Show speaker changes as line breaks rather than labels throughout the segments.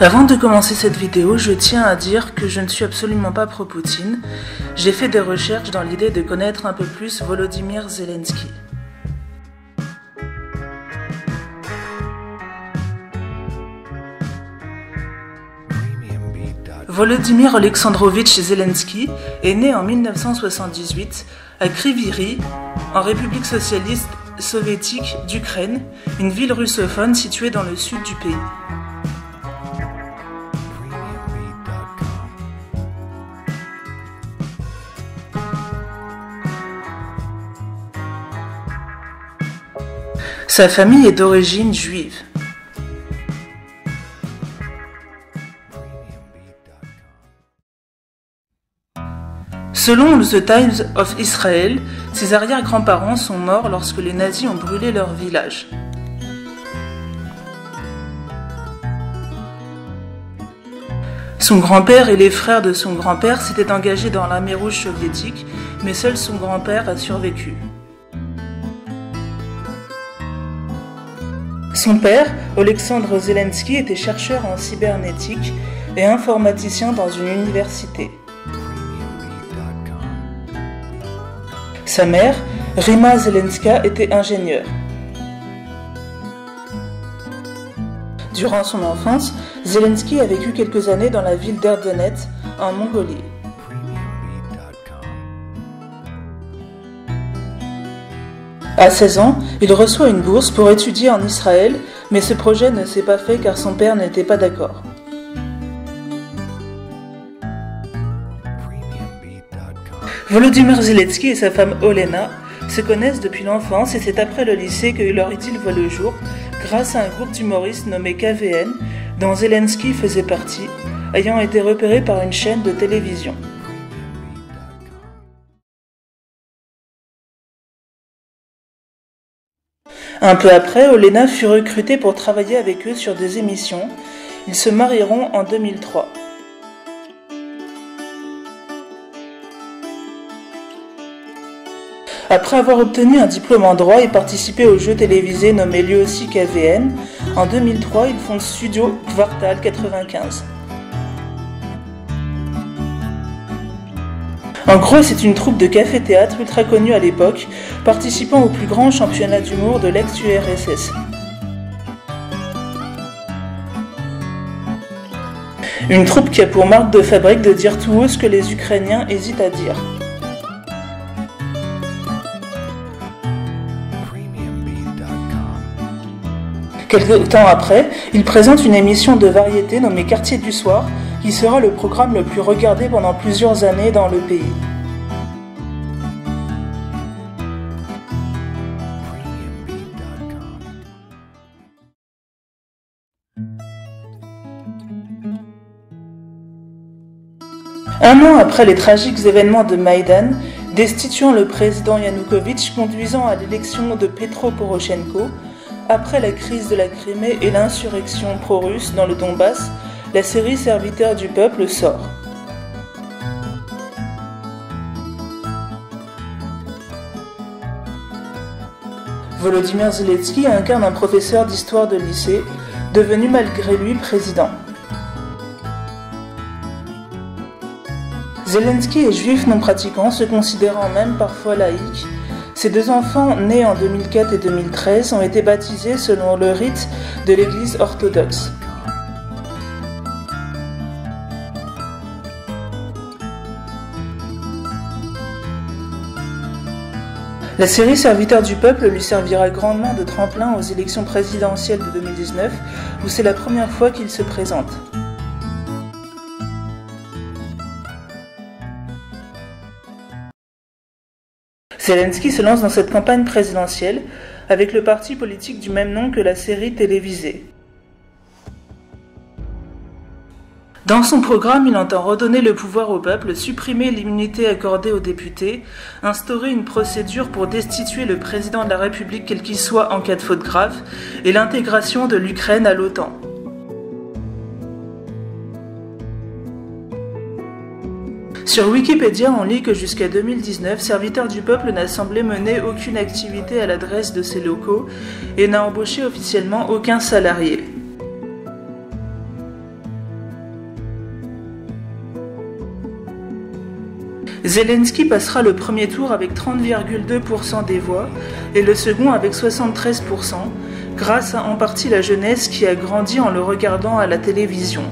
Avant de commencer cette vidéo, je tiens à dire que je ne suis absolument pas pro-Poutine. J'ai fait des recherches dans l'idée de connaître un peu plus Volodymyr Zelensky. Volodymyr Alexandrovitch Zelensky est né en 1978 à Kryvyi Rih, en République socialiste soviétique d'Ukraine, une ville russophone située dans le sud du pays. Sa famille est d'origine juive. Selon le The Times of Israel, ses arrière-grands-parents sont morts lorsque les nazis ont brûlé leur village. Son grand-père et les frères de son grand-père s'étaient engagés dans l'armée rouge soviétique, mais seul son grand-père a survécu. Son père, Oleksandr Zelensky, était chercheur en cybernétique et informaticien dans une université. Sa mère, Rima Zelenska, était ingénieure. Durant son enfance, Zelensky a vécu quelques années dans la ville d'Erdenet, en Mongolie. À 16 ans, il reçoit une bourse pour étudier en Israël, mais ce projet ne s'est pas fait car son père n'était pas d'accord. Volodymyr Zelensky et sa femme Olena se connaissent depuis l'enfance et c'est après le lycée que leur idylle voit le jour grâce à un groupe d'humoristes nommé KVN, dont Zelensky faisait partie, ayant été repéré par une chaîne de télévision. Un peu après, Olena fut recrutée pour travailler avec eux sur des émissions. Ils se marieront en 2003. Après avoir obtenu un diplôme en droit et participé au jeu télévisé nommé lui aussi KVN, en 2003, ils fondent Studio Kvartal 95. En gros, c'est une troupe de café-théâtre ultra connue à l'époque, participant au plus grand championnat d'humour de l'ex-URSS. Une troupe qui a pour marque de fabrique de dire tout haut ce que les Ukrainiens hésitent à dire. Quelque temps après, ils présentent une émission de variété nommée Quartier du soir, qui sera le programme le plus regardé pendant plusieurs années dans le pays. Un an après les tragiques événements de Maïdan, destituant le président Yanukovych conduisant à l'élection de Petro Poroshenko, après la crise de la Crimée et l'insurrection pro-russe dans le Donbass, la série Serviteur du peuple sort. Volodymyr Zelensky incarne un professeur d'histoire de lycée, devenu malgré lui président. Zelensky est juif non pratiquant, se considérant même parfois laïque. Ses deux enfants, nés en 2004 et 2013, ont été baptisés selon le rite de l'Église orthodoxe. La série Serviteur du peuple lui servira grandement de tremplin aux élections présidentielles de 2019, où c'est la première fois qu'il se présente. Zelensky se lance dans cette campagne présidentielle avec le parti politique du même nom que la série télévisée. Dans son programme, il entend redonner le pouvoir au peuple, supprimer l'immunité accordée aux députés, instaurer une procédure pour destituer le président de la République quel qu'il soit en cas de faute grave, et l'intégration de l'Ukraine à l'OTAN. Sur Wikipédia, on lit que jusqu'à 2019, Serviteur du Peuple n'a semblé mener aucune activité à l'adresse de ses locaux et n'a embauché officiellement aucun salarié. Zelensky passera le premier tour avec 30,2% des voix et le second avec 73%, grâce à en partie la jeunesse qui a grandi en le regardant à la télévision.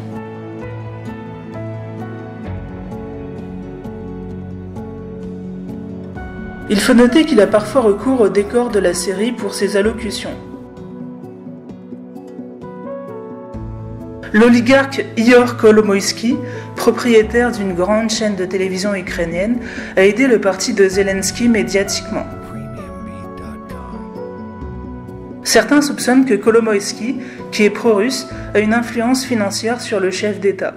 Il faut noter qu'il a parfois recours au décor de la série pour ses allocutions. L'oligarque Ihor Kolomoïski, propriétaire d'une grande chaîne de télévision ukrainienne, a aidé le parti de Zelensky médiatiquement. Certains soupçonnent que Kolomoïski, qui est pro-russe, a une influence financière sur le chef d'État.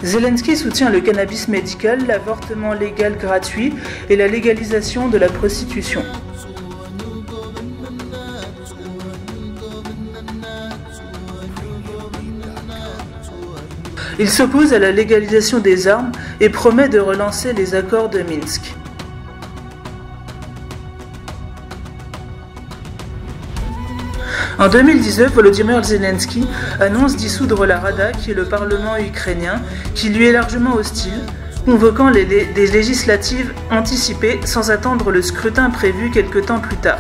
Zelensky soutient le cannabis médical, l'avortement légal gratuit et la légalisation de la prostitution. Il s'oppose à la légalisation des armes et promet de relancer les accords de Minsk. En 2019, Volodymyr Zelensky annonce dissoudre la Rada, qui est le parlement ukrainien, qui lui est largement hostile, convoquant des législatives anticipées sans attendre le scrutin prévu quelque temps plus tard.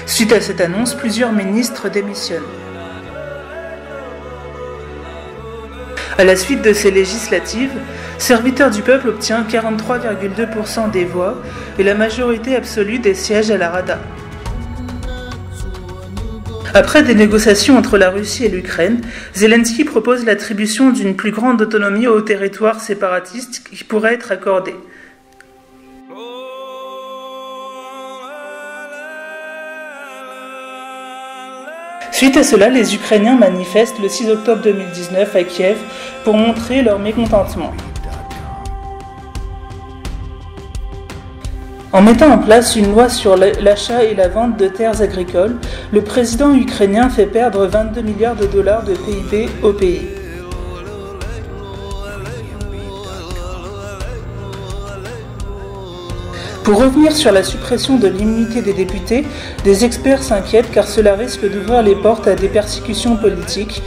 Suite à cette annonce, plusieurs ministres démissionnent. À la suite de ces législatives, Serviteur du Peuple obtient 43,2% des voix et la majorité absolue des sièges à la Rada. Après des négociations entre la Russie et l'Ukraine, Zelensky propose l'attribution d'une plus grande autonomie aux territoires séparatistes qui pourrait être accordée. Suite à cela, les Ukrainiens manifestent le 6 octobre 2019 à Kiev pour montrer leur mécontentement. En mettant en place une loi sur l'achat et la vente de terres agricoles, le président ukrainien fait perdre 22 milliards de dollars de PIB au pays. Pour revenir sur la suppression de l'immunité des députés, des experts s'inquiètent car cela risque d'ouvrir les portes à des persécutions politiques,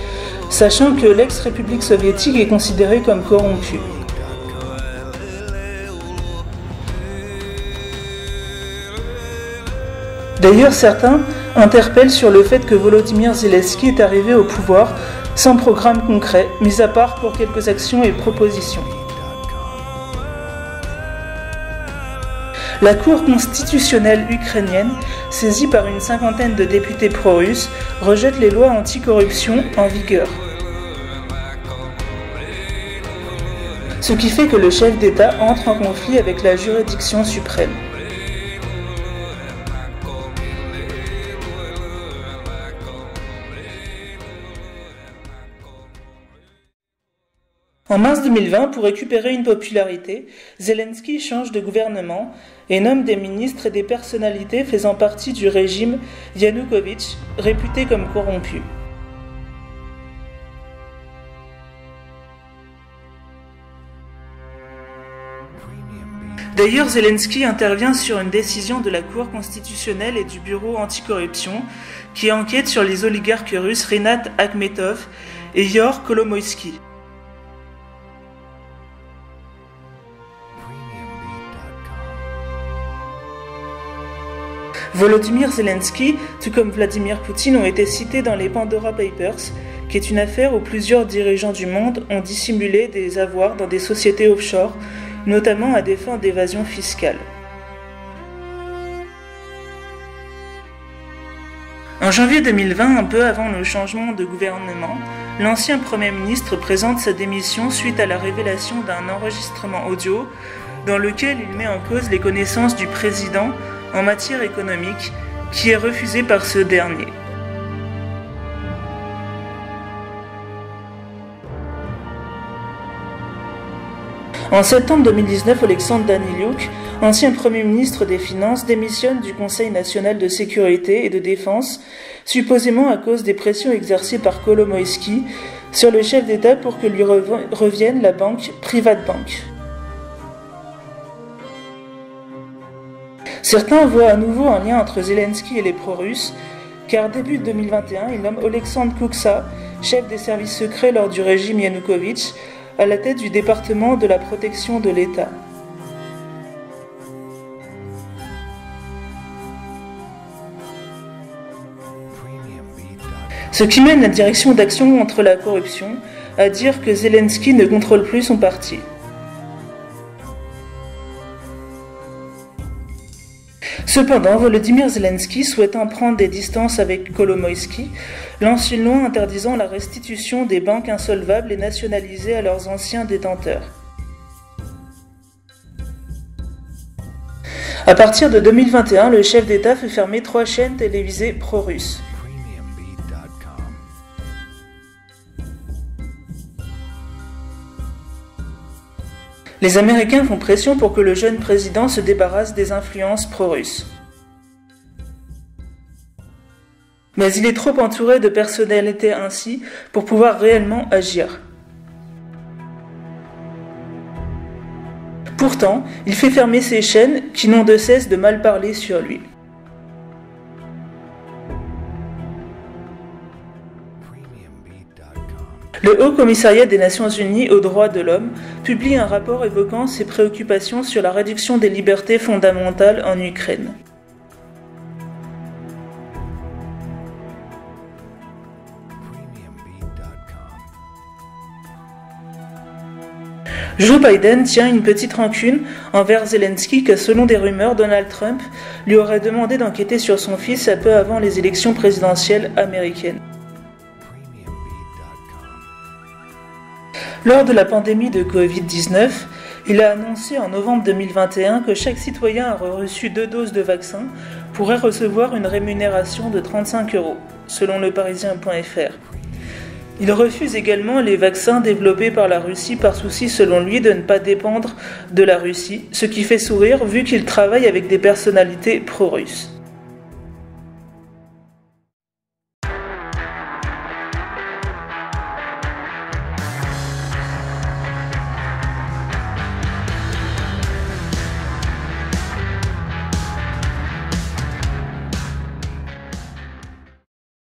sachant que l'ex-République soviétique est considérée comme corrompue. D'ailleurs, certains interpellent sur le fait que Volodymyr Zelensky est arrivé au pouvoir sans programme concret, mis à part pour quelques actions et propositions. La Cour constitutionnelle ukrainienne, saisie par une cinquantaine de députés pro-russes, rejette les lois anticorruption en vigueur. Ce qui fait que le chef d'État entre en conflit avec la juridiction suprême. En mars 2020, pour récupérer une popularité, Zelensky change de gouvernement et nomme des ministres et des personnalités faisant partie du régime Yanukovych, réputé comme corrompu. D'ailleurs, Zelensky intervient sur une décision de la Cour constitutionnelle et du Bureau anticorruption qui enquête sur les oligarques russes Rinat Akhmetov et Ihor Kolomoïski. Volodymyr Zelensky, tout comme Vladimir Poutine, ont été cités dans les Pandora Papers, qui est une affaire où plusieurs dirigeants du monde ont dissimulé des avoirs dans des sociétés offshore, notamment à des fins d'évasion fiscale. En janvier 2020, un peu avant le changement de gouvernement, l'ancien Premier ministre présente sa démission suite à la révélation d'un enregistrement audio dans lequel il met en cause les connaissances du président en matière économique, qui est refusé par ce dernier. En septembre 2019, Alexandre Daniliuk, ancien Premier ministre des Finances, démissionne du Conseil national de sécurité et de défense, supposément à cause des pressions exercées par Kolomoïski sur le chef d'État pour que lui revienne la banque PrivatBank. Certains voient à nouveau un lien entre Zelensky et les pro-russes, car début 2021, il nomme Oleksandr Kuksa, chef des services secrets lors du régime Yanukovych, à la tête du département de la protection de l'État. Ce qui mène la direction d'action contre la corruption à dire que Zelensky ne contrôle plus son parti. Cependant, Volodymyr Zelensky, souhaitant prendre des distances avec Kolomoïski, lance une loi interdisant la restitution des banques insolvables et nationalisées à leurs anciens détenteurs. À partir de 2021, le chef d'État fait fermer 3 chaînes télévisées pro-russes. Les Américains font pression pour que le jeune président se débarrasse des influences pro-russes. Mais il est trop entouré de personnalités ainsi pour pouvoir réellement agir. Pourtant, il fait fermer ces chaînes qui n'ont de cesse de mal parler sur lui. Le Haut Commissariat des Nations Unies aux droits de l'homme publie un rapport évoquant ses préoccupations sur la réduction des libertés fondamentales en Ukraine. Joe Biden tient une petite rancune envers Zelensky que, selon des rumeurs, Donald Trump lui aurait demandé d'enquêter sur son fils peu avant les élections présidentielles américaines. Lors de la pandémie de Covid-19, il a annoncé en novembre 2021 que chaque citoyen aurait reçu 2 doses de vaccin pourrait recevoir une rémunération de 35 €, selon leparisien.fr. Il refuse également les vaccins développés par la Russie par souci, selon lui, de ne pas dépendre de la Russie, ce qui fait sourire vu qu'il travaille avec des personnalités pro-russes.